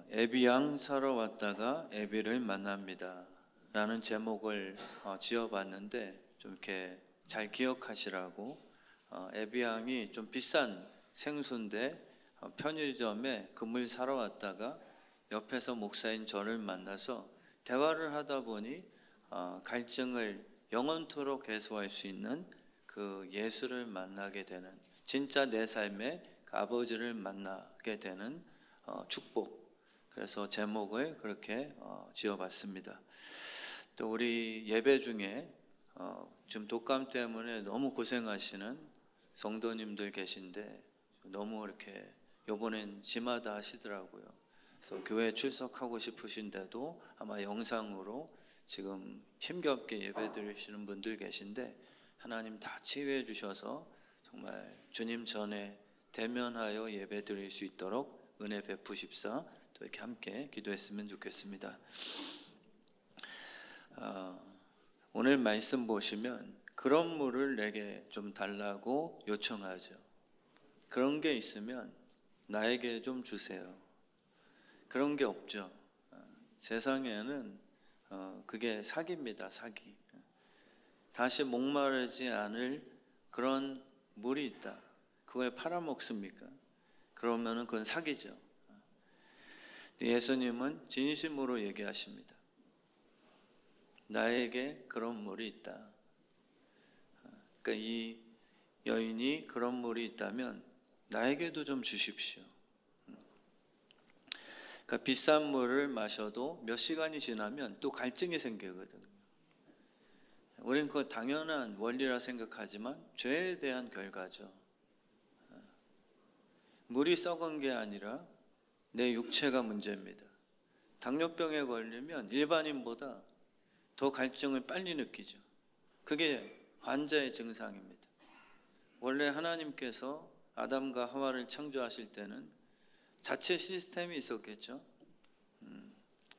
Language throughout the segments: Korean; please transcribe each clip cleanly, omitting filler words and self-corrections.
애비양 사러 왔다가 애비를 만납니다 라는 제목을 지어봤는데 좀 이렇게 잘 기억하시라고. 애비양이 좀 비싼 생수인데 편의점에 금을 사러 왔다가 옆에서 목사인 저를 만나서 대화를 하다 보니 갈증을 영원토록 해소할 수 있는 그 예수를 만나게 되는, 진짜 내 삶의 그 아버지를 만나게 되는 축복. 그래서 제목을 그렇게 지어봤습니다. 또 우리 예배 중에 지금 독감 때문에 너무 고생하시는 성도님들 계신데 너무 이렇게 요번엔 심하다 하시더라고요. 그래서 교회 출석하고 싶으신데도 아마 영상으로 지금 힘겹게 예배 드리시는 분들 계신데 하나님 다 치유해 주셔서 정말 주님 전에 대면하여 예배 드릴 수 있도록 은혜 베푸십사. 또 이렇게 함께 기도했으면 좋겠습니다. 오늘 말씀 보시면 그런 물을 내게 좀 달라고 요청하죠. 그런 게 있으면 나에게 좀 주세요. 그런 게 없죠. 세상에는 그게 사기입니다. 사기. 다시 목마르지 않을 그런 물이 있다. 그걸 팔아먹습니까? 그러면은 그건 사기죠. 예수님은 진심으로 얘기하십니다. 나에게 그런 물이 있다. 그러니까 이 여인이 그런 물이 있다면 나에게도 좀 주십시오. 그러니까 비싼 물을 마셔도 몇 시간이 지나면 또 갈증이 생기거든요. 우리는 그거 당연한 원리라 생각하지만 죄에 대한 결과죠. 물이 썩은 게 아니라 내 육체가 문제입니다. 당뇨병에 걸리면 일반인보다 더 갈증을 빨리 느끼죠. 그게 환자의 증상입니다. 원래 하나님께서 아담과 하와를 창조하실 때는 자체 시스템이 있었겠죠.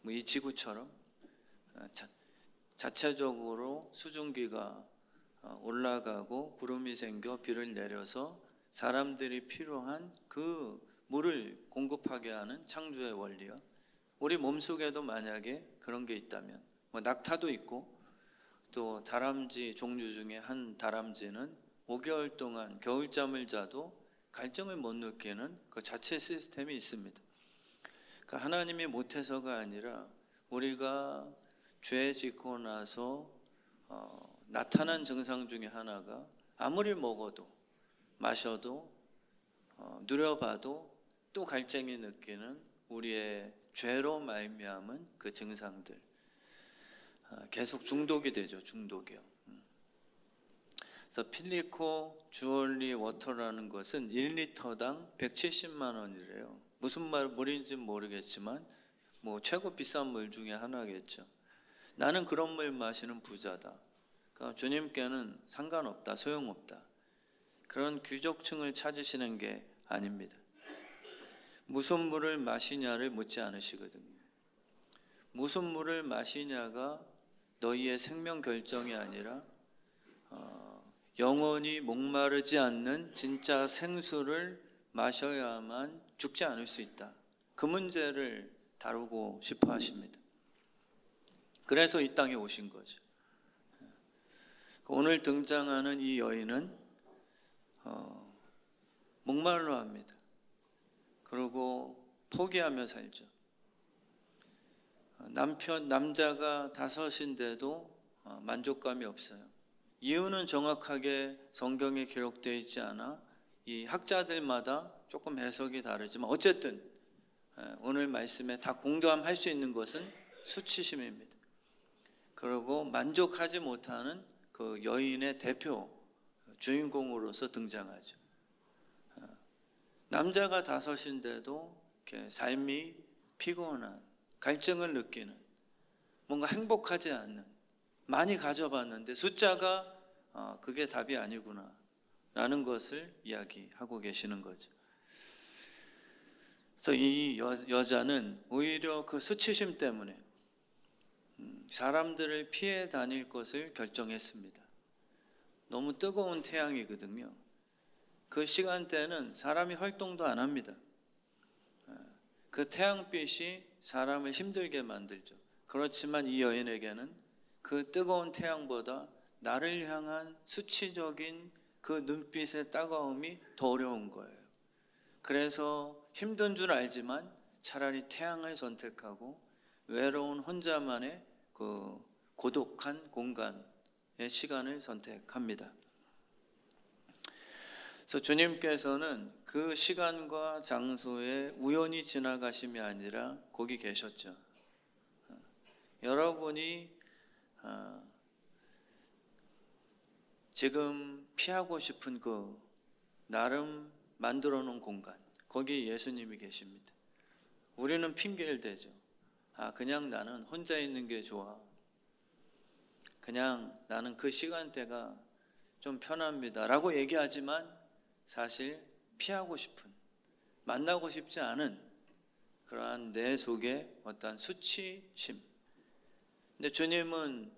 이 지구처럼 자체적으로 수증기가 올라가고 구름이 생겨 비를 내려서 사람들이 필요한 그 물을 공급하게 하는 창조의 원리요. 우리 몸속에도 만약에 그런 게 있다면, 낙타도 있고 또 다람쥐 종류 중에 한 다람쥐는 5개월 동안 겨울잠을 자도 갈증을 못 느끼는 그 자체 시스템이 있습니다. 그러니까 하나님이 못해서가 아니라 우리가 죄 짓고 나서 나타난 증상 중에 하나가 아무리 먹어도 마셔도 누려봐도 또 갈증이 느끼는 우리의 죄로 말미암은 그 증상들, 계속 중독이 되죠. 중독이요. 그래서 필리코 주얼리 워터라는 것은 1리터당 170만 원이래요. 무슨 물인지 모르겠지만 최고 비싼 물 중에 하나겠죠. 나는 그런 물 마시는 부자다. 그러니까 주님께는 상관없다, 소용없다. 그런 귀족층을 찾으시는 게 아닙니다. 무슨 물을 마시냐를 묻지 않으시거든요. 무슨 물을 마시냐가 너희의 생명 결정이 아니라 영원히 목마르지 않는 진짜 생수를 마셔야만 죽지 않을 수 있다. 그 문제를 다루고 싶어 하십니다. 그래서 이 땅에 오신 거죠. 오늘 등장하는 이 여인은 목말라 합니다. 그리고 포기하며 살죠. 남자가 5인데도 만족감이 없어요. 이유는 정확하게 성경에 기록되어 있지 않아 이 학자들마다 조금 해석이 다르지만 어쨌든 오늘 말씀에 다 공감할 수 있는 것은 수치심입니다. 그리고 만족하지 못하는 그 여인의 대표 주인공으로서 등장하죠. 남자가 5인데도 이렇게 삶이 피곤한, 갈증을 느끼는, 뭔가 행복하지 않는, 많이 가져봤는데 숫자가 그게 답이 아니구나 라는 것을 이야기하고 계시는 거죠. 그래서 이 여자는 오히려 그 수치심 때문에 사람들을 피해 다닐 것을 결정했습니다. 너무 뜨거운 태양이거든요. 그 시간대는 사람이 활동도 안 합니다. 그 태양빛이 사람을 힘들게 만들죠. 그렇지만 이 여인에게는 그 뜨거운 태양보다 나를 향한 수치적인 그 눈빛의 따가움이 더 어려운 거예요. 그래서 힘든 줄 알지만 차라리 태양을 선택하고 외로운 혼자만의 그 고독한 공간의 시간을 선택합니다. 그래서 주님께서는 그 시간과 장소에 우연히 지나가심이 아니라 거기 계셨죠. 여러분이 지금 피하고 싶은 그 나름 만들어 놓은 공간, 거기 예수님이 계십니다. 우리는 핑계를 대죠. 그냥 나는 혼자 있는 게 좋아. 그냥 나는 그 시간대가 좀 편합니다 라고 얘기하지만 사실 피하고 싶은, 만나고 싶지 않은 그러한 내 속에 어떠한 수치심. 근데 주님은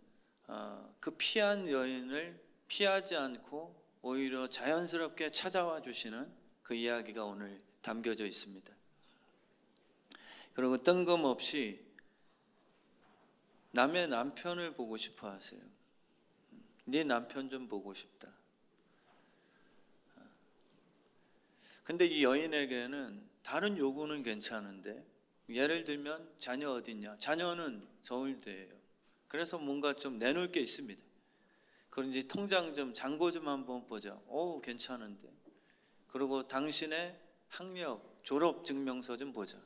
그 피한 여인을 피하지 않고 오히려 자연스럽게 찾아와 주시는 그 이야기가 오늘 담겨져 있습니다. 그리고 뜬금없이 남의 남편을 보고 싶어 하세요. 네 남편 좀 보고 싶다. 근데 이 여인에게는 다른 요구는 괜찮은데, 예를 들면 자녀 어딨냐? 자녀는 서울대예요. 그래서 뭔가 좀 내놓을 게 있습니다. 그런지 통장 좀 잔고 좀 한번 보자. 괜찮은데. 그리고 당신의 학력 졸업 증명서 좀 보자.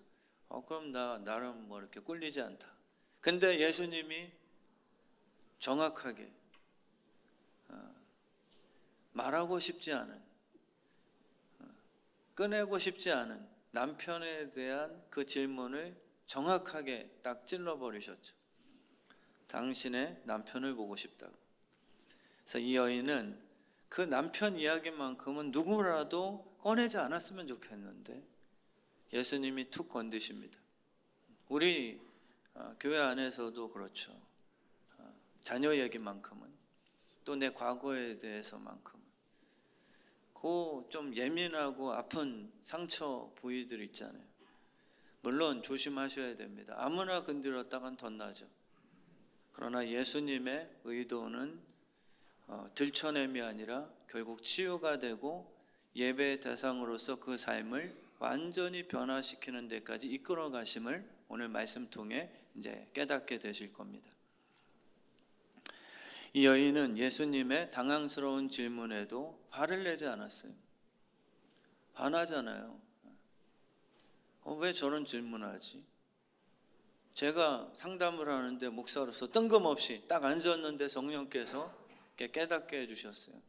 그럼 나름 뭐 이렇게 꿀리지 않다. 근데 예수님이 정확하게 말하고 싶지 않은, 꺼내고 싶지 않은 남편에 대한 그 질문을 정확하게 딱 찔러버리셨죠. 당신의 남편을 보고 싶다고. 그래서 이 여인은 그 남편 이야기만큼은 누구라도 꺼내지 않았으면 좋겠는데 예수님이 툭 건드십니다. 우리 교회 안에서도 그렇죠. 자녀 얘기만큼은, 또 내 과거에 대해서만큼은, 그 좀 예민하고 아픈 상처 부위들 있잖아요. 물론 조심하셔야 됩니다. 아무나 건드렸다간 덧나죠. 그러나 예수님의 의도는 들춰냄이 아니라 결국 치유가 되고 예배의 대상으로서 그 삶을 완전히 변화시키는 데까지 이끌어 가심을 오늘 말씀 통해 이제 깨닫게 되실 겁니다. 이 여인은 예수님의 당황스러운 질문에도 화를 내지 않았어요. 반하잖아요. 왜 저런 질문하지? 제가 상담을 하는데 목사로서 뜬금없이 딱 앉았는데 성령께서 깨닫게 해주셨어요.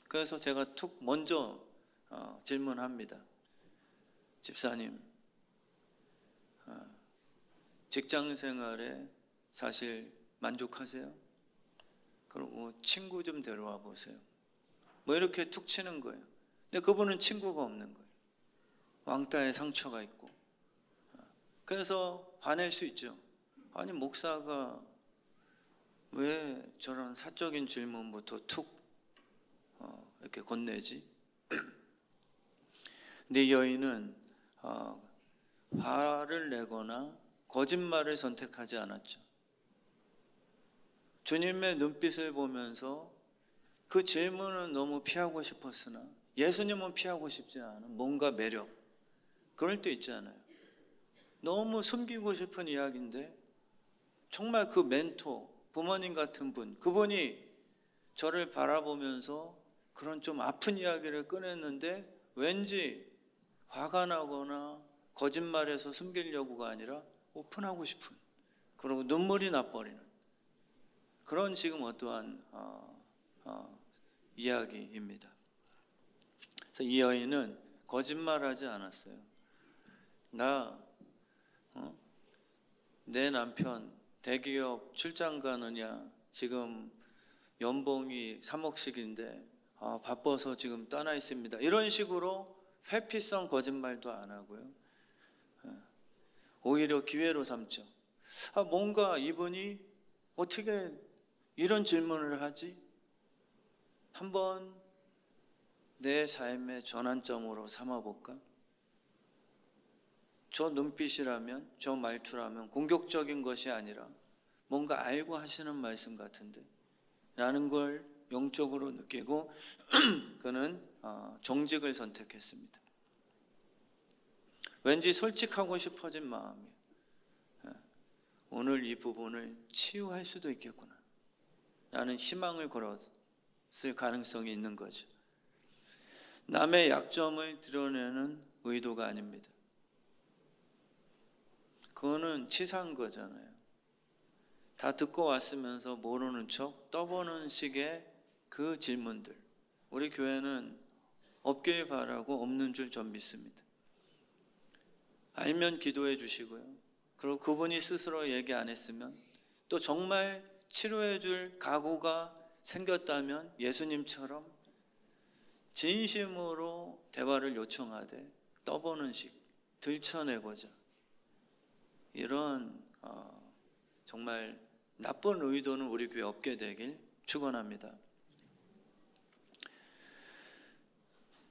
그래서 제가 툭 먼저 질문합니다. 집사님, 직장 생활에 사실 만족하세요? 그리고 친구 좀 데려와 보세요. 뭐 이렇게 툭 치는 거예요. 근데 그분은 친구가 없는 거예요. 왕따의 상처가 있고. 그래서 화낼 수 있죠. 아니 목사가 왜 저런 사적인 질문부터 툭 이렇게 건네지? 근데 이 여인은 화를 내거나 거짓말을 선택하지 않았죠. 주님의 눈빛을 보면서 그 질문은 너무 피하고 싶었으나 예수님은 피하고 싶지 않은 뭔가 매력, 그럴 때 있잖아요. 너무 숨기고 싶은 이야기인데 정말 그 멘토, 부모님 같은 분, 그분이 저를 바라보면서 그런 좀 아픈 이야기를 꺼냈는데 왠지 화가 나거나 거짓말해서 숨기려고가 아니라 오픈하고 싶은, 그리고 눈물이 나버리는 그런 지금 어떠한 이야기입니다. 그래서 이 여인은 거짓말하지 않았어요. 내 남편 대기업 출장 가느냐, 지금 연봉이 3억씩인데 바빠서 지금 떠나 있습니다. 이런 식으로 회피성 거짓말도 안 하고요. 오히려 기회로 삼죠. 뭔가 이분이 어떻게 이런 질문을 하지? 한번 내 삶의 전환점으로 삼아볼까? 저 눈빛이라면, 저 말투라면 공격적인 것이 아니라 뭔가 알고 하시는 말씀 같은데 라는 걸 영적으로 느끼고 그는 정직을 선택했습니다. 왠지 솔직하고 싶어진 마음이에요. 오늘 이 부분을 치유할 수도 있겠구나 라는 희망을 걸었을 가능성이 있는 거죠. 남의 약점을 드러내는 의도가 아닙니다. 그거는 치사한 거잖아요. 다 듣고 왔으면서 모르는 척 떠보는 식의 그 질문들, 우리 교회는 없길 바라고 없는 줄 전 믿습니다. 알면 기도해 주시고요. 그리고 그분이 스스로 얘기 안 했으면, 또 정말 치료해 줄 각오가 생겼다면 예수님처럼 진심으로 대화를 요청하되 떠보는 식, 들춰내고자, 이런 정말 나쁜 의도는 우리 교회 없게 되길 축원합니다.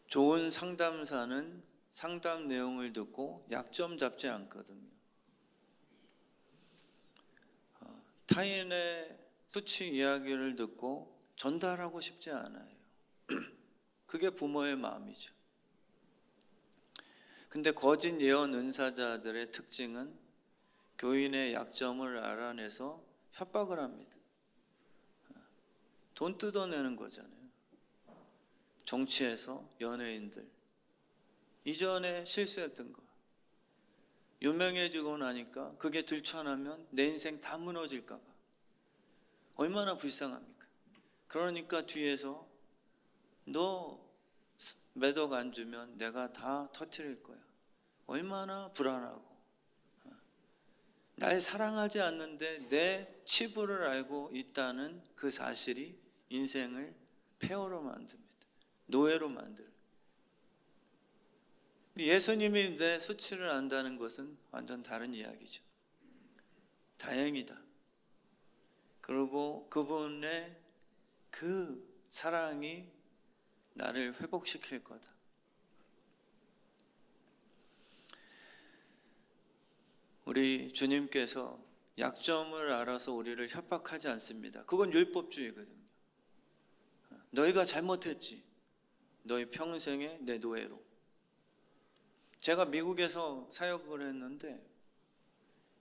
좋은 상담사는 상담 내용을 듣고 약점 잡지 않거든요. 타인의 수치 이야기를 듣고 전달하고 싶지 않아요. 그게 부모의 마음이죠. 근데 거짓 예언 은사자들의 특징은 교인의 약점을 알아내서 협박을 합니다. 돈 뜯어내는 거잖아요. 정치에서 연예인들, 이전에 실수했던 거 유명해지고 나니까 그게 들춰나면 내 인생 다 무너질까 봐 얼마나 불쌍합니까? 그러니까 뒤에서 너 매덕 안 주면 내가 다 터뜨릴 거야. 얼마나 불안하고, 날 사랑하지 않는데 내 치부를 알고 있다는 그 사실이 인생을 폐허로 만듭니다. 노예로 만들어요. 예수님이 내 수치를 안다는 것은 완전 다른 이야기죠. 다행이다. 그리고 그분의 그 사랑이 나를 회복시킬 거다. 우리 주님께서 약점을 알아서 우리를 협박하지 않습니다. 그건 율법주의거든요. 너희가 잘못했지. 너희 평생의 내 노예로. 제가 미국에서 사역을 했는데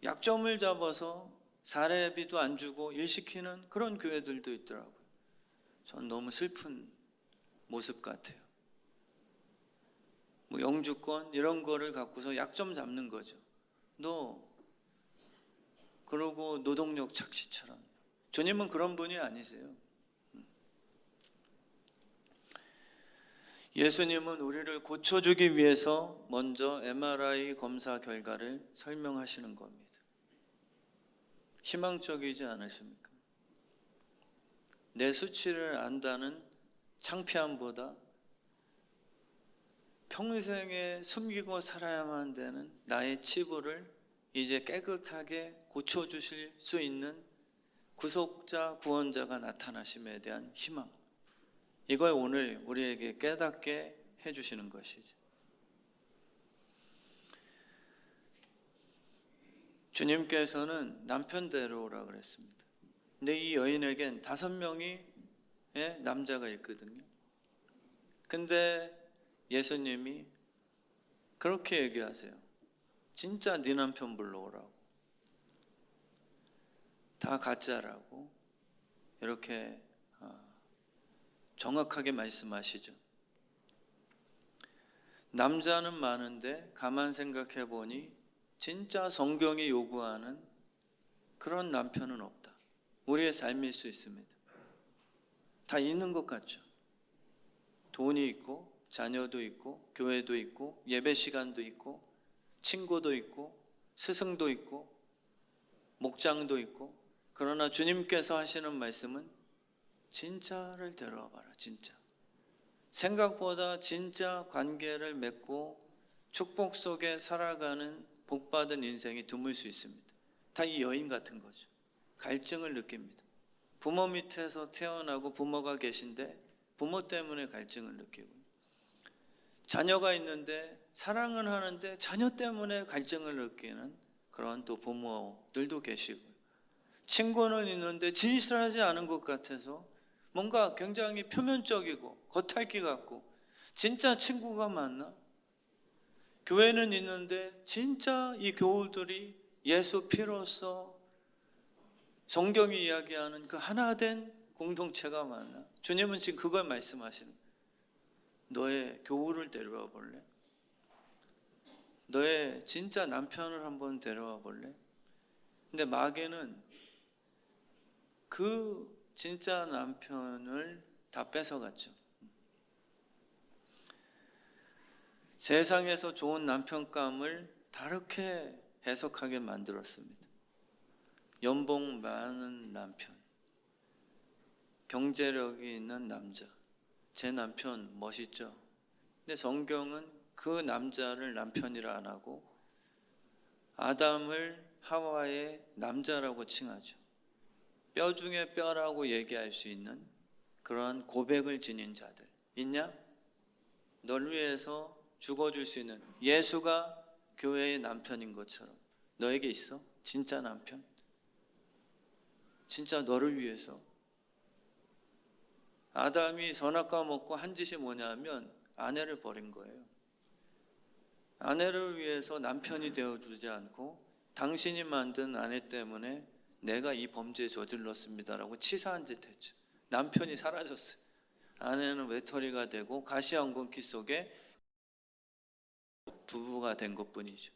약점을 잡아서 사례비도 안 주고 일시키는 그런 교회들도 있더라고요. 전 너무 슬픈 모습 같아요. 뭐 영주권 이런 거를 갖고서 약점 잡는 거죠. 너 그러고 노동력 착취처럼. 주님은 그런 분이 아니세요. 예수님은 우리를 고쳐주기 위해서 먼저 MRI 검사 결과를 설명하시는 겁니다. 희망적이지 않으십니까? 내 수치를 안다는 창피함보다 평생에 숨기고 살아야만 되는 나의 치부를 이제 깨끗하게 고쳐주실 수 있는 구속자, 구원자가 나타나심에 대한 희망, 이걸 오늘 우리에게 깨닫게 해주시는 것이죠. 주님께서는 남편 데려오라 그랬습니다. 근데 이 여인에겐 5명의 남자가 있거든요. 근데 예수님이 그렇게 얘기하세요. 진짜 네 남편 불러오라고. 다 가짜라고 이렇게 정확하게 말씀하시죠. 남자는 많은데 가만 생각해 보니 진짜 성경이 요구하는 그런 남편은 없다. 우리의 삶일 수 있습니다. 다 있는 것 같죠. 돈이 있고 자녀도 있고 교회도 있고 예배 시간도 있고 친구도 있고 스승도 있고 목장도 있고, 그러나 주님께서 하시는 말씀은 진짜를 데려와 봐라. 진짜 생각보다 진짜 관계를 맺고 축복 속에 살아가는 복받은 인생이 드물 수 있습니다. 다 이 여인 같은 거죠. 갈증을 느낍니다. 부모 밑에서 태어나고 부모가 계신데 부모 때문에 갈증을 느끼고, 자녀가 있는데 사랑은 하는데 자녀 때문에 갈증을 느끼는 그런 또 부모들도 계시고, 친구는 있는데 진실하지 않은 것 같아서 뭔가 굉장히 표면적이고 겉핥기 같고, 진짜 친구가 맞나? 교회는 있는데 진짜 이 교우들이 예수 피로써 성경이 이야기하는 그 하나된 공동체가 맞나? 주님은 지금 그걸 말씀하시는 거예요. 너의 교우를 데려와 볼래? 너의 진짜 남편을 한번 데려와 볼래? 근데 마귀는 그 진짜 남편을 다 뺏어갔죠. 세상에서 좋은 남편감을 다르게 해석하게 만들었습니다. 연봉 많은 남편, 경제력이 있는 남자, 제 남편 멋있죠? 근데 성경은 그 남자를 남편이라 안 하고 아담을 하와의 남자라고 칭하죠. 뼈 중에 뼈라고 얘기할 수 있는 그러한 고백을 지닌 자들 있냐? 널 위해서 죽어줄 수 있는 예수가 교회의 남편인 것처럼 너에게 있어? 진짜 남편? 진짜 너를 위해서. 아담이 선악과 먹고 한 짓이 뭐냐면 아내를 버린 거예요. 아내를 위해서 남편이 되어주지 않고 당신이 만든 아내 때문에 내가 이 범죄에 저질렀습니다라고 치사한 짓 했죠. 남편이 사라졌어요. 아내는 외톨이가 되고 가시안건기 속에 부부가 된 것뿐이죠.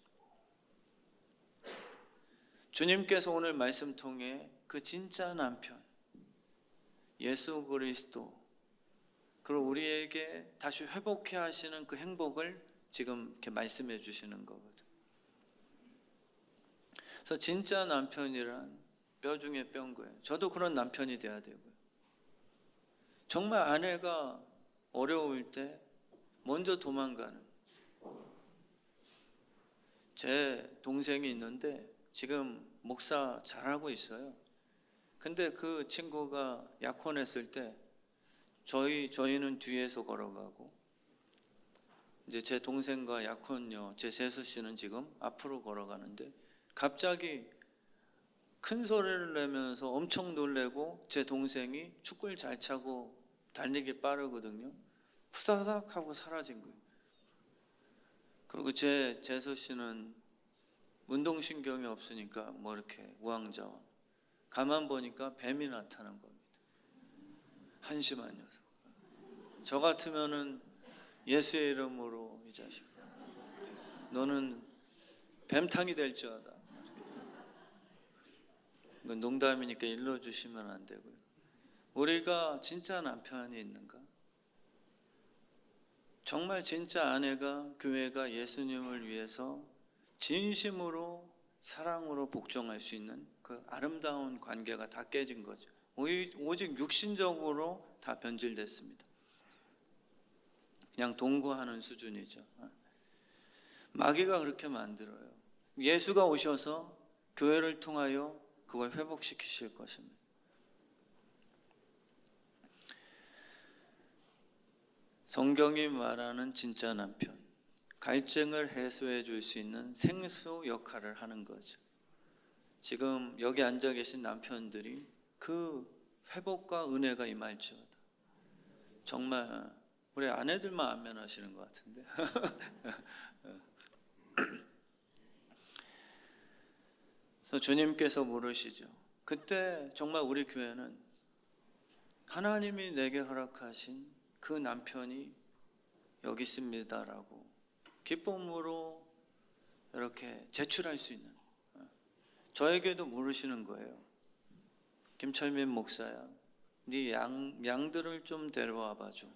주님께서 오늘 말씀 통해 그 진짜 남편 예수 그리스도, 그리고 우리에게 다시 회복해 하시는 그 행복을 지금 이렇게 말씀해 주시는 거거든. 그래서 진짜 남편이란 뼈 중에 뼈인 거예요. 저도 그런 남편이 돼야 되고요. 정말 아내가 어려울 때 먼저 도망가는, 제 동생이 있는데 지금 목사 잘하고 있어요. 근데 그 친구가 약혼했을 때 저희는 뒤에서 걸어가고, 이제 제 동생과 약혼녀 제 재수 씨는 지금 앞으로 걸어가는데, 갑자기 큰 소리를 내면서 엄청 놀래고, 제 동생이 축구를 잘 차고 달리기 빠르거든요. 후다닥 하고 사라진 거예요. 그리고 제 재수 씨는 운동신경이 없으니까 뭐 이렇게 우왕좌왕, 가만 보니까 뱀이 나타난 겁니다. 한심한 녀석. 저 같으면은 예수의 이름으로 이 자식, 너는 뱀탕이 될 줄 알아. 이건 농담이니까 일러주시면 안 되고요. 우리가 진짜 남편이 있는가? 정말 진짜 아내가, 교회가 예수님을 위해서 진심으로 사랑으로 복종할 수 있는 그 아름다운 관계가 다 깨진 거죠. 오직 육신적으로 다 변질됐습니다. 그냥 동거하는 수준이죠. 마귀가 그렇게 만들어요. 예수가 오셔서 교회를 통하여 그걸 회복시키실 것입니다. 성경이 말하는 진짜 남편, 갈증을 해소해 줄 수 있는 생수 역할을 하는 거죠. 지금 여기 앉아 계신 남편들이 그 회복과 은혜가 임할지어다. 정말 우리 아내들만 안면하시는 것 같은데. 그래서 주님께서 물으시죠. 그때 정말 우리 교회는 하나님이 내게 허락하신 그 남편이 여기 있습니다라고 기쁨으로 이렇게 제출할 수 있는, 저에게도 물으시는 거예요. 김철민 목사야, 네 양들을 좀 데려와 봐줘.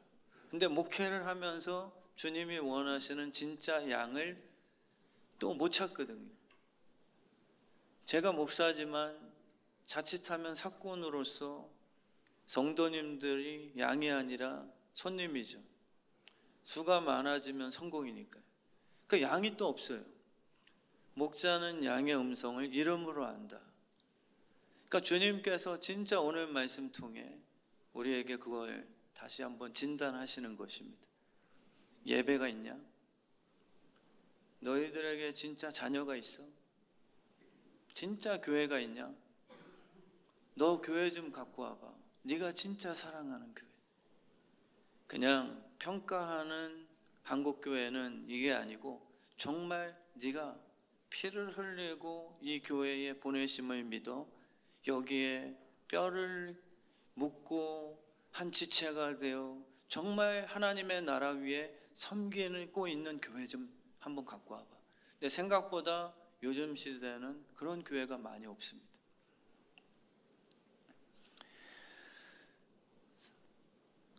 근데 목회를 하면서 주님이 원하시는 진짜 양을 또 못 찾거든요. 제가 목사지만 자칫하면 사꾼으로서 성도님들이 양이 아니라 손님이죠. 수가 많아지면 성공이니까요. 그 양이 또 없어요. 목자는 양의 음성을 이름으로 안다. 그러니까 주님께서 진짜 오늘 말씀 통해 우리에게 그걸 다시 한번 진단하시는 것입니다. 예배가 있냐? 너희들에게 진짜 자녀가 있어? 진짜 교회가 있냐? 너 교회 좀 갖고 와봐. 네가 진짜 사랑하는 교회. 그냥 평가하는 한국 교회는 이게 아니고 정말 네가 피를 흘리고 이 교회의 보내심을 믿어 여기에 뼈를 묻고 한 지체가 되어 정말 하나님의 나라 위에 섬기고 있는 교회 좀 한번 갖고 와봐. 근데 생각보다 요즘 시대는 그런 교회가 많이 없습니다.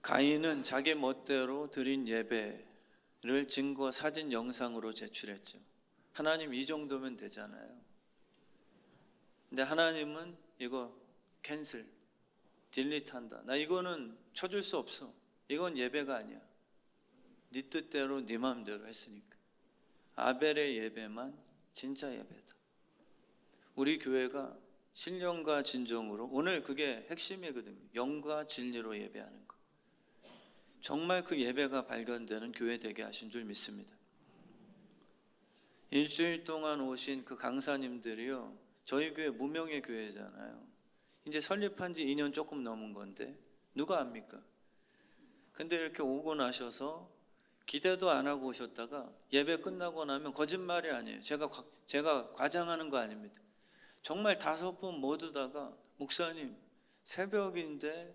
가인은 자기 멋대로 드린 예배를 증거 사진 영상으로 제출했죠. 하나님 이 정도면 되잖아요. 근데 하나님은 이거 캔슬, 딜리트한다. 나 이거는 쳐줄 수 없어. 이건 예배가 아니야. 네 뜻대로 네 마음대로 했으니까. 아벨의 예배만 진짜 예배다. 우리 교회가 신령과 진정으로, 오늘 그게 핵심이거든요. 영과 진리로 예배하는 거. 정말 그 예배가 발견되는 교회 되게 하신 줄 믿습니다. 일주일 동안 오신 그 강사님들이요, 저희 교회 무명의 교회잖아요. 이제 설립한 지 2년 조금 넘은 건데 누가 압니까? 근데 이렇게 오고 나셔서 기대도 안 하고 오셨다가 예배 끝나고 나면, 거짓말이 아니에요. 제가 과장하는 거 아닙니다. 정말 5분 모두 다가 목사님 새벽인데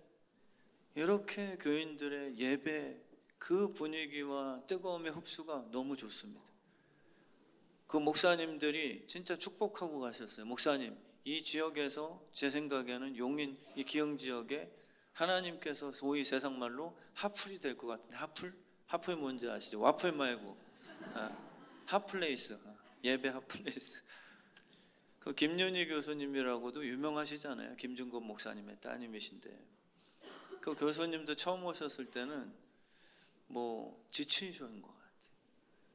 이렇게 교인들의 예배 그 분위기와 뜨거움의 흡수가 너무 좋습니다. 그 목사님들이 진짜 축복하고 가셨어요. 목사님, 이 지역에서 제 생각에는 용인 이 기흥 지역에 하나님께서 소위 세상말로 핫플이 될 것 같은데, 핫플 뭔지 아시죠? 와플 말고 핫플레이스, 예배 핫플레이스. 그 김윤희 교수님이라고도 유명하시잖아요. 김준건 목사님의 따님이신데, 그 교수님도 처음 오셨을 때는 뭐 지치셨는 것 같아요.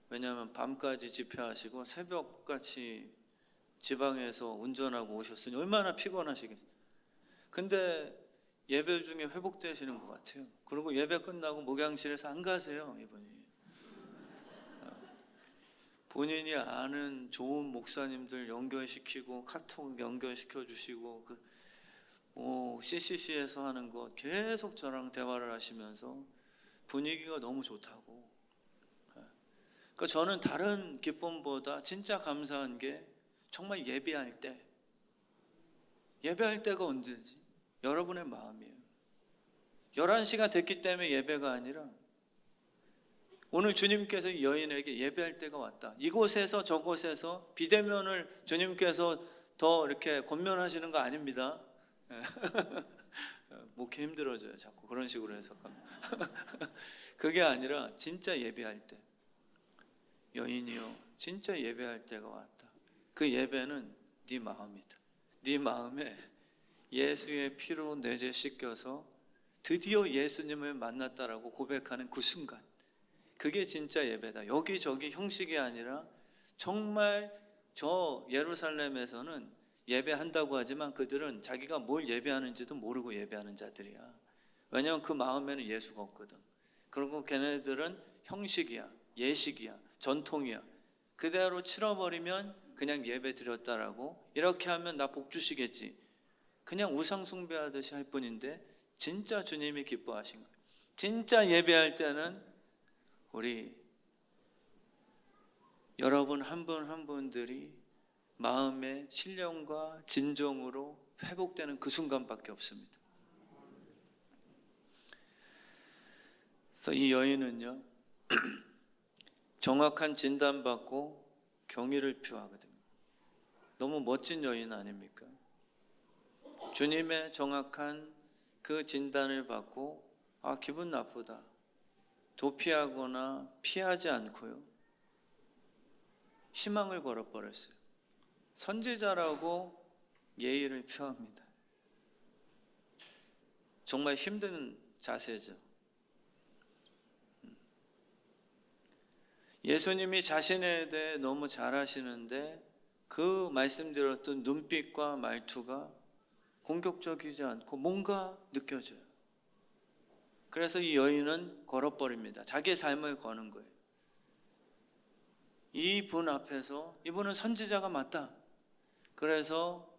왜냐하면 밤까지 집회하시고 새벽같이 지방에서 운전하고 오셨으니 얼마나 피곤하시겠어요. 근데 예배 중에 회복되시는 것 같아요. 그리고 예배 끝나고 목양실에서 안 가세요, 이분이. 본인이 아는 좋은 목사님들 연결시키고 카톡 연결시켜 주시고, CCC에서 하는 거 계속 저랑 대화를 하시면서 분위기가 너무 좋다고. 그러니까 저는 다른 기쁨보다 진짜 감사한 게 정말 예배할 때가 언제지? 여러분의 마음이에요. 11시가 됐기 때문에 예배가 아니라 오늘 주님께서 이 여인에게 예배할 때가 왔다. 이곳에서 저곳에서 비대면을 주님께서 더 이렇게 권면하시는 거 아닙니다. 목회 힘들어져요. 자꾸 그런 식으로 해석하면. 그게 아니라 진짜 예배할 때, 여인이요 진짜 예배할 때가 왔다. 그 예배는 네 마음이다. 네 마음에 예수의 피로 내재 씻겨서 드디어 예수님을 만났다라고 고백하는 그 순간, 그게 진짜 예배다. 여기저기 형식이 아니라 정말 저 예루살렘에서는 예배한다고 하지만 그들은 자기가 뭘 예배하는지도 모르고 예배하는 자들이야. 왜냐하면 그 마음에는 예수가 없거든. 그리고 걔네들은 형식이야, 예식이야, 전통이야. 그대로 치러버리면 그냥 예배 드렸다라고, 이렇게 하면 나 복 주시겠지, 그냥 우상 숭배하듯이 할 뿐인데, 진짜 주님이 기뻐하신 거예요. 진짜 예배할 때는 우리 여러분 한 분 한 분들이 마음의 신령과 진정으로 회복되는 그 순간밖에 없습니다. 그래서 이 여인은요 정확한 진단받고 경의를 표하거든요. 너무 멋진 여인 아닙니까? 주님의 정확한 그 진단을 받고 기분 나쁘다, 도피하거나 피하지 않고요 희망을 걸어버렸어요. 선지자라고 예의를 표합니다. 정말 힘든 자세죠. 예수님이 자신에 대해 너무 잘 아시는데 그 말씀드렸던 눈빛과 말투가 공격적이지 않고 뭔가 느껴져요. 그래서 이 여인은 걸어버립니다. 자기의 삶을 거는 거예요. 이 분 앞에서 이분은 선지자가 맞다. 그래서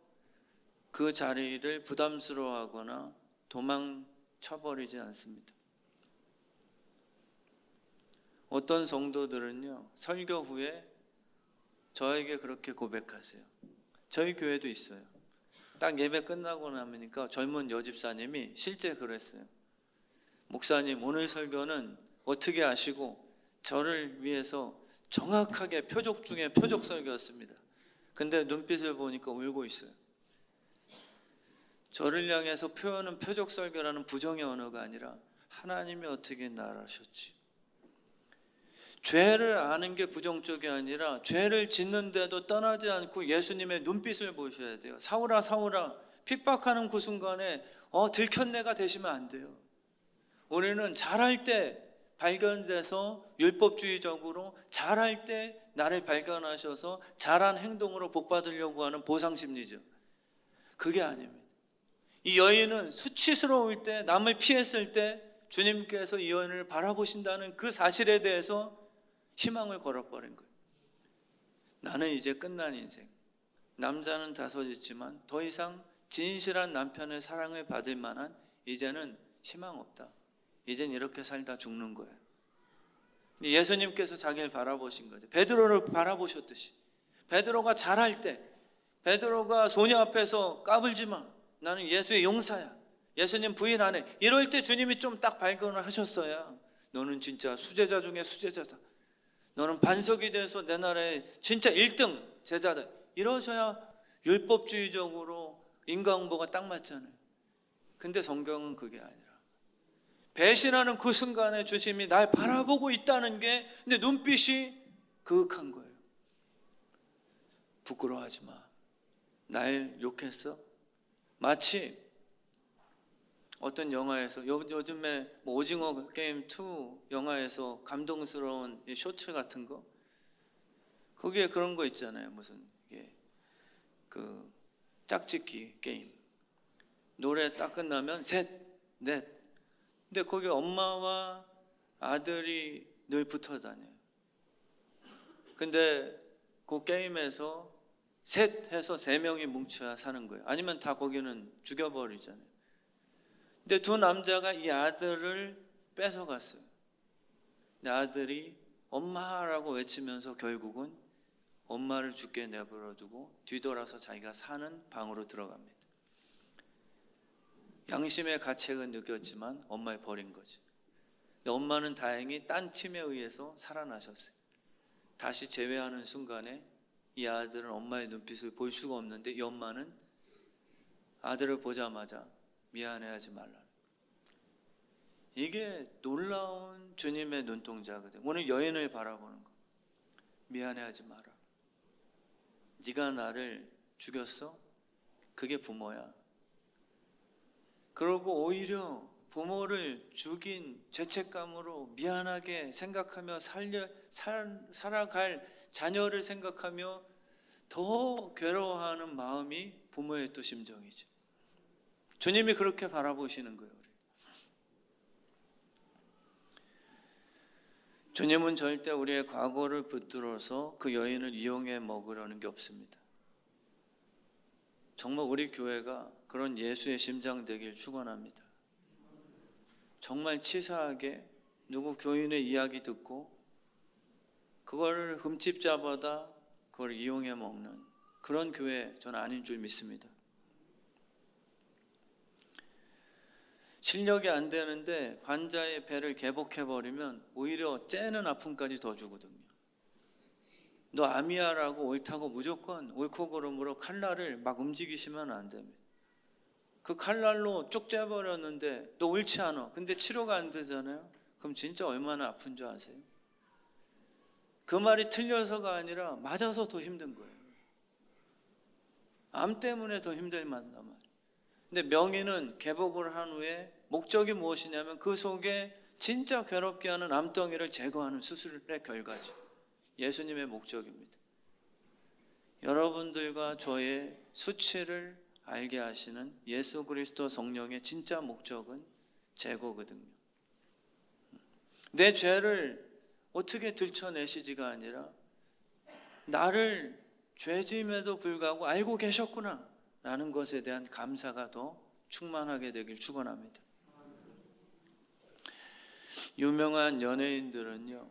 그 자리를 부담스러워하거나 도망쳐버리지 않습니다. 어떤 성도들은요, 설교 후에 저에게 그렇게 고백하세요. 저희 교회도 있어요. 딱 예배 끝나고 나니까 젊은 여집사님이 실제 그랬어요. 목사님, 오늘 설교는 어떻게 아시고 저를 위해서 정확하게 표적 중에 표적 설교였습니다. 근데 눈빛을 보니까 울고 있어요. 저를 향해서 표현은 표적 설교라는 부정의 언어가 아니라 하나님이 어떻게 나라셨지. 죄를 아는 게 부정적이 아니라 죄를 짓는데도 떠나지 않고 예수님의 눈빛을 보셔야 돼요. 사울아 사울아, 핍박하는 그 순간에 들켰네가 되시면 안 돼요. 우리는 잘할 때 발견돼서 율법주의적으로 잘할 때 나를 발견하셔서 잘한 행동으로 복받으려고 하는 보상심리죠. 그게 아닙니다. 이 여인은 수치스러울 때, 남을 피했을 때 주님께서 이 여인을 바라보신다는 그 사실에 대해서 희망을 걸어버린 거예요. 나는 이제 끝난 인생, 남자는 다섯이지만 더 이상 진실한 남편의 사랑을 받을 만한 이제는 희망 없다. 이젠 이렇게 살다 죽는 거예요. 예수님께서 자기를 바라보신 거죠. 베드로를 바라보셨듯이 베드로가 잘할 때, 베드로가 소녀 앞에서 까불지 마, 나는 예수의 용사야, 예수님 부인 안 해, 이럴 때 주님이 좀 딱 발견을 하셨어야 너는 진짜 수제자 중에 수제자다, 너는 반석이 돼서 내 나라의 진짜 1등 제자다, 이러셔야 율법주의적으로 인과응보가 딱 맞잖아요. 근데 성경은 그게 아니라 배신하는 그 순간에 주님이 날 바라보고 있다는 게, 근데 눈빛이 그윽한 거예요. 부끄러워하지 마. 날 욕했어? 마치 어떤 영화에서 요즘에 오징어 게임 2 영화에서 감동스러운 쇼츠 같은 거, 거기에 그런 거 있잖아요. 무슨 이게 그 짝짓기 게임, 노래 딱 끝나면 셋, 넷, 근데 거기 엄마와 아들이 늘 붙어 다녀요. 근데 그 게임에서 셋 해서 3명이 뭉쳐야 사는 거예요. 아니면 다 거기는 죽여버리잖아요. 근데 두 남자가 이 아들을 뺏어갔어요. 근데 아들이 엄마라고 외치면서 결국은 엄마를 죽게 내버려두고 뒤돌아서 자기가 사는 방으로 들어갑니다. 양심의 가책은 느꼈지만 엄마를 버린 거지. 근데 엄마는 다행히 딴 팀에 의해서 살아나셨어요. 다시 재회하는 순간에 이 아들은 엄마의 눈빛을 볼 수가 없는데 이 엄마는 아들을 보자마자 미안해하지 말라는 거예요. 이게 놀라운 주님의 눈동자거든요. 오늘 여인을 바라보는 거. 미안해하지 마라. 네가 나를 죽였어? 그게 부모야. 그러고 오히려 부모를 죽인 죄책감으로 미안하게 생각하며 살아갈 자녀를 생각하며 더 괴로워하는 마음이 부모의 또 심정이죠. 주님이 그렇게 바라보시는 거예요. 주님은 절대 우리의 과거를 붙들어서 그 여인을 이용해 먹으려는 게 없습니다. 정말 우리 교회가 그런 예수의 심장 되길 축원합니다. 정말 치사하게 누구 교인의 이야기 듣고 그걸 흠집 잡아다 그걸 이용해 먹는 그런 교회 저는 아닌 줄 믿습니다. 실력이 안 되는데 환자의 배를 개복해버리면 오히려 째는 아픔까지 더 주거든요. 너 암이야라고 옳다고 무조건 옳고 그름으로 칼날을 막 움직이시면 안 됩니다. 그 칼날로 쭉 째버렸는데 너 옳지 않아. 근데 치료가 안 되잖아요. 그럼 진짜 얼마나 아픈 줄 아세요? 그 말이 틀려서가 아니라 맞아서 더 힘든 거예요. 암 때문에 더 힘들 만단 말이에요. 근데 명의는 개복을 한 후에 목적이 무엇이냐면 그 속에 진짜 괴롭게 하는 암덩이를 제거하는 수술의 결과죠. 예수님의 목적입니다. 여러분들과 저의 수치를 알게 하시는 예수 그리스도 성령의 진짜 목적은 제거거든요. 내 죄를 어떻게 들춰내시지가 아니라 나를 죄짐에도 불구하고 알고 계셨구나 라는 것에 대한 감사가 더 충만하게 되길 축원합니다. 유명한 연예인들은요,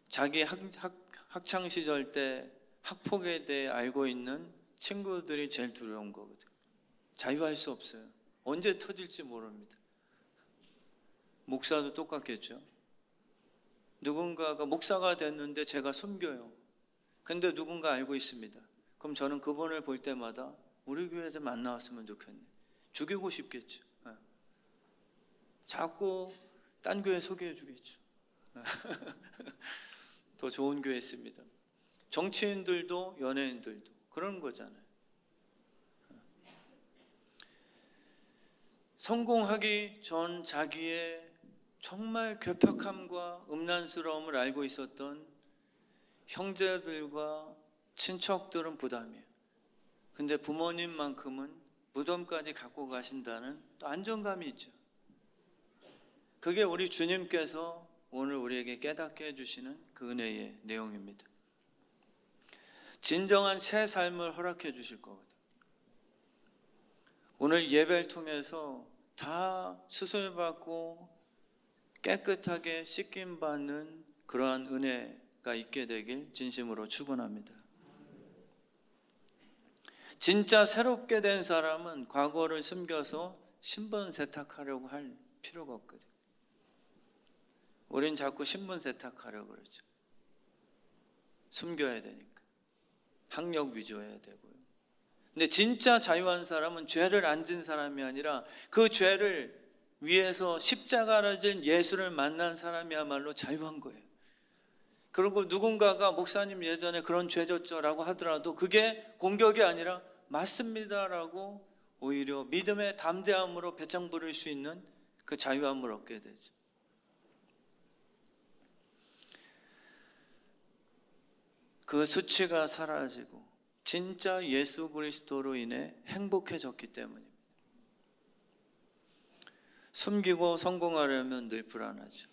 자기 학창 시절 때 학폭에 대해 알고 있는 친구들이 제일 두려운 거거든요. 자유할 수 없어요. 언제 터질지 모릅니다. 목사도 똑같겠죠. 누군가가 목사가 됐는데 제가 숨겨요. 근데 누군가 알고 있습니다. 그럼 저는 그분을 볼 때마다 우리 교회에서 만나왔으면 좋겠네. 죽이고 싶겠죠. 자꾸 딴 교회 소개해 주겠죠. 더 좋은 교회 있습니다. 정치인들도 연예인들도 그런 거잖아요. 성공하기 전 자기의 정말 괴팍함과 음란스러움을 알고 있었던 형제들과 친척들은 부담이에요. 근데 부모님만큼은 무덤까지 갖고 가신다는 또 안정감이 있죠. 그게 우리 주님께서 오늘 우리에게 깨닫게 해주시는 그 은혜의 내용입니다. 진정한 새 삶을 허락해 주실 거거든요. 오늘 예배를 통해서 다 수술받고 깨끗하게 씻김받는 그러한 은혜가 있게 되길 진심으로 축원합니다. 진짜 새롭게 된 사람은 과거를 숨겨서 신분 세탁하려고 할 필요가 없거든요. 우린 자꾸 신분 세탁하려고 그러죠. 숨겨야 되니까. 학력 위조해야 되고요. 근데 진짜 자유한 사람은 죄를 안 진 사람이 아니라 그 죄를 위해서 십자가를 진 예수를 만난 사람이야말로 자유한 거예요. 그리고 누군가가 목사님 예전에 그런 죄 졌죠라고 하더라도 그게 공격이 아니라 맞습니다라고 오히려 믿음의 담대함으로 배짱 부릴 수 있는 그 자유함을 얻게 되죠. 그 수치가 사라지고 진짜 예수 그리스도로 인해 행복해졌기 때문입니다. 숨기고 성공하려면 늘 불안하죠.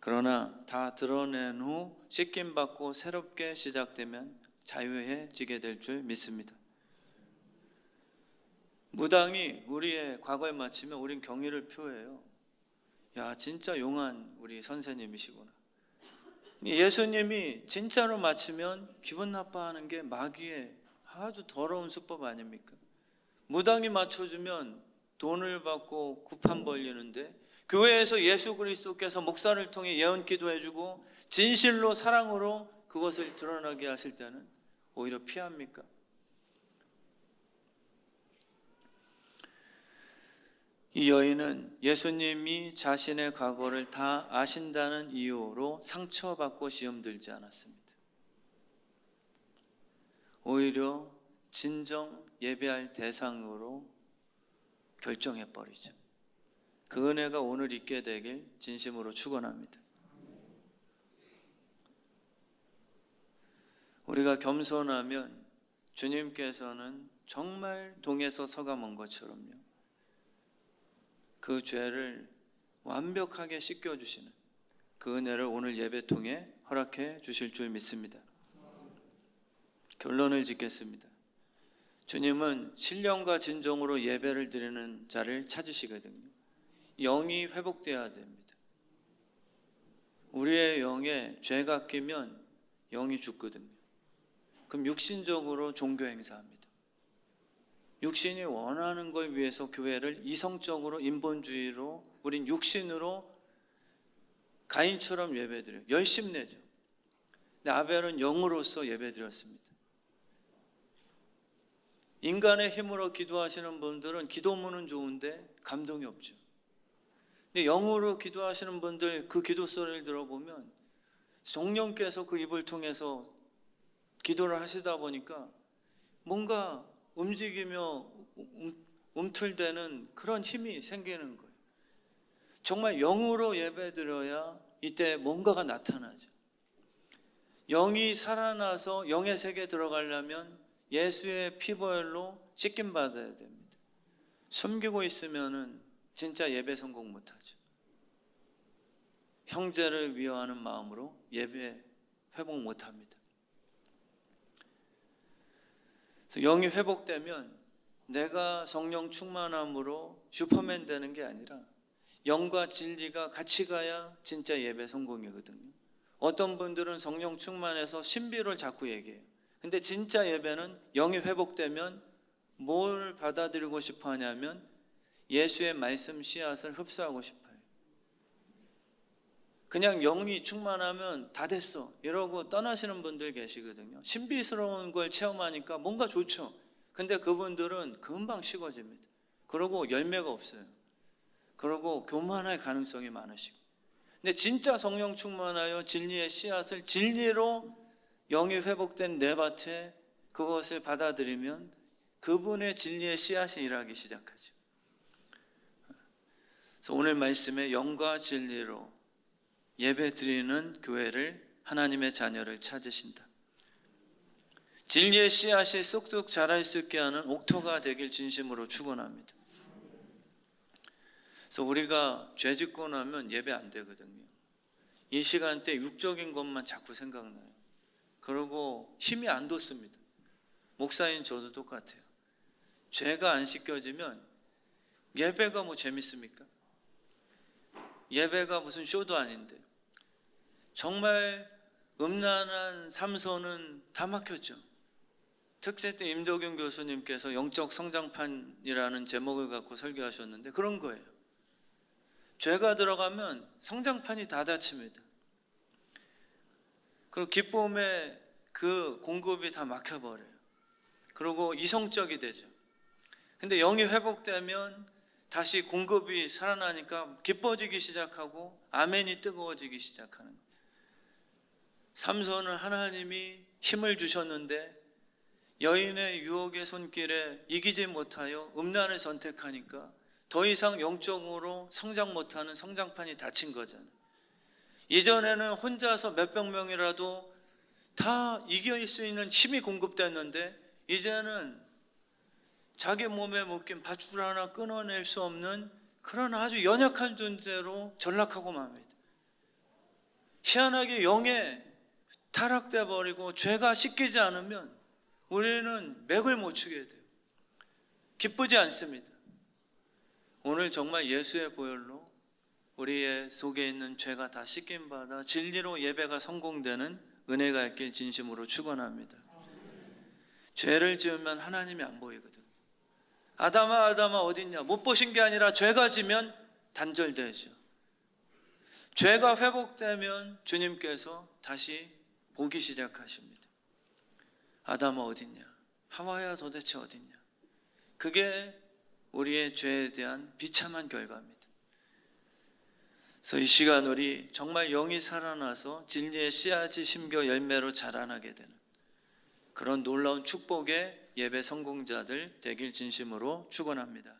그러나 다 드러낸 후 씻김받고 새롭게 시작되면 자유해지게 될 줄 믿습니다. 무당이 우리의 과거에 맞추면 우린 경의를 표해요. 야, 진짜 용한 우리 선생님이시구나. 예수님이 진짜로 맞추면 기분 나빠하는 게 마귀의 아주 더러운 수법 아닙니까? 무당이 맞춰주면 돈을 받고 구판 벌리는데 교회에서 예수 그리스도께서 목사를 통해 예언 기도해주고 진실로 사랑으로 그것을 드러나게 하실 때는 오히려 피합니까? 이 여인은 예수님이 자신의 과거를 다 아신다는 이유로 상처받고 시험 들지 않았습니다. 오히려 진정 예배할 대상으로 결정해버리죠. 그 은혜가 오늘 있게 되길 진심으로 축원합니다. 우리가 겸손하면 주님께서는 정말 동에서 서가 먼 것처럼요, 그 죄를 완벽하게 씻겨주시는 그 은혜를 오늘 예배 통해 허락해 주실 줄 믿습니다. 결론을 짓겠습니다. 주님은 신령과 진정으로 예배를 드리는 자를 찾으시거든요. 영이 회복되어야 됩니다. 우리의 영에 죄가 끼면 영이 죽거든요. 그럼 육신적으로 종교 행사합니다. 육신이 원하는 걸 위해서 교회를 이성적으로 인본주의로 우린 육신으로 가인처럼 예배드려요. 열심내죠. 근데 아벨은 영으로서 예배드렸습니다. 인간의 힘으로 기도하시는 분들은 기도문은 좋은데 감동이 없죠. 근데 영으로 기도하시는 분들 그 기도 소리를 들어보면 성령께서 그 입을 통해서 기도를 하시다 보니까 뭔가 움직이며 움틀대는 그런 힘이 생기는 거예요. 정말 영으로 예배드려야 이때 뭔가가 나타나죠. 영이 살아나서 영의 세계에 들어가려면 예수의 피보혈로 씻김받아야 됩니다. 숨기고 있으면은 진짜 예배 성공 못하죠. 형제를 위하는 마음으로 예배 회복 못합니다. 그래서 영이 회복되면 내가 성령 충만함으로 슈퍼맨 되는 게 아니라 영과 진리가 같이 가야 진짜 예배 성공이거든요. 어떤 분들은 성령 충만해서 신비를 자꾸 얘기해요. 근데 진짜 예배는 영이 회복되면 뭘 받아들이고 싶어 하냐면 예수의 말씀 씨앗을 흡수하고 싶어요. 그냥 영이 충만하면 다 됐어 이러고 떠나시는 분들 계시거든요. 신비스러운 걸 체험하니까 뭔가 좋죠. 근데 그분들은 금방 식어집니다. 그러고 열매가 없어요. 그러고 교만할 가능성이 많으시고. 근데 진짜 성령 충만하여 진리의 씨앗을 진리로 영이 회복된 내 밭에 그것을 받아들이면 그분의 진리의 씨앗이 일하기 시작하죠. 그래서 오늘 말씀에 영과 진리로 예배 드리는 교회를, 하나님의 자녀를 찾으신다. 진리의 씨앗이 쑥쑥 자랄 수 있게 하는 옥토가 되길 진심으로 축원합니다. 그래서 우리가 죄 짓고 나면 예배 안 되거든요. 이 시간대 육적인 것만 자꾸 생각나요. 그리고 힘이 안 돋습니다. 목사인 저도 똑같아요. 죄가 안 씻겨지면 예배가 뭐 재밌습니까? 예배가 무슨 쇼도 아닌데. 정말 음란한 삼손은 다 막혔죠. 특세 때 임도균 교수님께서 영적 성장판이라는 제목을 갖고 설교하셨는데 그런 거예요. 죄가 들어가면 성장판이 다 닫힙니다. 그리고 기쁨의 그 공급이 다 막혀버려요. 그리고 이성적이 되죠. 근데 영이 회복되면 다시 공급이 살아나니까 기뻐지기 시작하고 아멘이 뜨거워지기 시작하는 거예요. 삼손은 하나님이 힘을 주셨는데 여인의 유혹의 손길에 이기지 못하여 음란을 선택하니까 더 이상 영적으로 성장 못하는 성장판이 닫힌 거잖아요. 이전에는 혼자서 몇백 명이라도 다 이길 수 있는 힘이 공급됐는데 이제는 자기 몸에 묶인 밧줄 하나 끊어낼 수 없는 그런 아주 연약한 존재로 전락하고 맙니다. 희한하게 영에 타락돼 버리고 죄가 씻기지 않으면 우리는 맥을 못 추게 돼요. 기쁘지 않습니다. 오늘 정말 예수의 보혈로 우리의 속에 있는 죄가 다 씻김 받아 진리로 예배가 성공되는 은혜가 있길 진심으로 축원합니다. 죄를 지으면 하나님이 안 보이거든. 아담아 아담아 어딨냐? 못 보신 게 아니라 죄가 지면 단절되죠. 죄가 회복되면 주님께서 다시 보기 시작하십니다. 아담아 어딨냐? 하와야 도대체 어딨냐? 그게 우리의 죄에 대한 비참한 결과입니다. 그래서 이 시간 우리 정말 영이 살아나서 진리의 씨앗이 심겨 열매로 자라나게 되는 그런 놀라운 축복의 예배 성공자들 되길 진심으로 축원합니다.